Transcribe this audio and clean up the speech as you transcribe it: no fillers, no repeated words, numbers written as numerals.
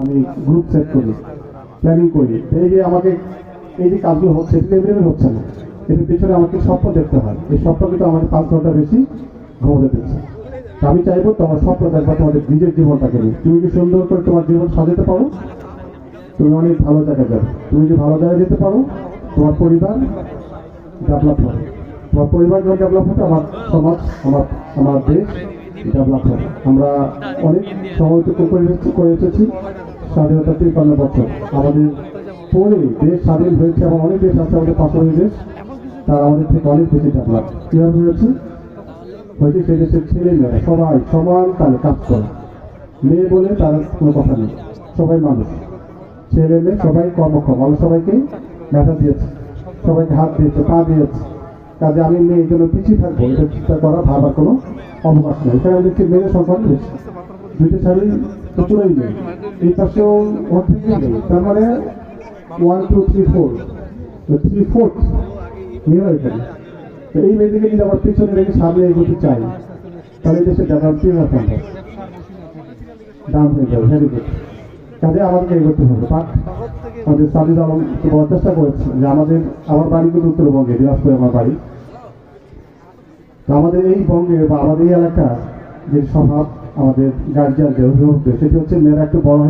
আমি group set করি, planning করি। এই যে আমাকে এই যে কাজগুলো হচ্ছে লেভেলের হচ্ছে না, এর পিছনে আমাকে স্বপ্ন দেখতে হয়। এই স্বপ্ন কিন্তু আমাদের 5 ঘন্টা বেশি ঘুমোতে দিচ্ছে। আমি চাইবো তোমার স্বপ্ন দেখবা তোমাদের নিজের জীবনটাকে নিয়ে। তুমি কি সুন্দর করে তোমার জীবন সাজাতে পারো, তুমি অনেক ভালো জায়গায় যাবে। তুমি যদি ভালো জায়গায় যেতে পারো, তোমার পরিবার ডেভেলপ হবে। তোমার পরিবার যখন ডেভেলপ হবে, আমার সমাজ, আমার দেশ ডেভেলপ হবে। আমরা অনেক সময় তো করে এসেছি, স্বাধীনতা 53 বছর আমাদের পরে দেশ স্বাধীন হয়েছে এবং অনেক দেশ আছে আমাদের পাশাপাশি দেশ, তারা আমাদের থেকে অনেক বেশি ডেভেলপ কীভাবে হয়েছে সেই দেশের ছেলে মেয়েরা সবাই সমান তালে কাজ করে। মেয়ে বলে তার কোনো কথা নেই, সবাই মানুষ, ছেলে মেয়ে সবাই কর্মক্ষম। আমরা সবাইকে ব্যথা দিয়েছে, সবাইকে হাত দিয়েছে, পা দিয়েছে। কাজে আমি মেয়ে এই জন্য পিছিয়ে থাকবো, এটা চিন্তা করা ভাবার কোনো অবকাশ নেই। এখানে দেখছি মেয়েদের সংখ্যা বেশি, 2টি শাড়ি তো পুরোই নেই, এই পাশেও অর্ধেকই নেই। তার মানে 1 2 3 4 3/4 মেয়েরা এখানে। তো এই মেয়েদেরকে যদি আমার পিছনে রেখে সামনে এগোতে চাই, তাহলে দেশে ডেভেলপমেন্ট সম্ভব, ডাউন হয়ে যাবে। Very good. কাজে আমাদেরকে এগোতে হবে। বাট আমাদের সাজিদ আলম বলার চেষ্টা করেছে যে আমার বাড়ি কিন্তু উত্তরবঙ্গে, দিনাজপুরে আমার বাড়ি। তো আমাদের এই বঙ্গের বা আমাদের এই এলাকার যে স্বভাব, আমাদের গার্জিয়ানদের অভিভাবকদের, সেটি হচ্ছে মেয়েরা একটু বড় হয়ে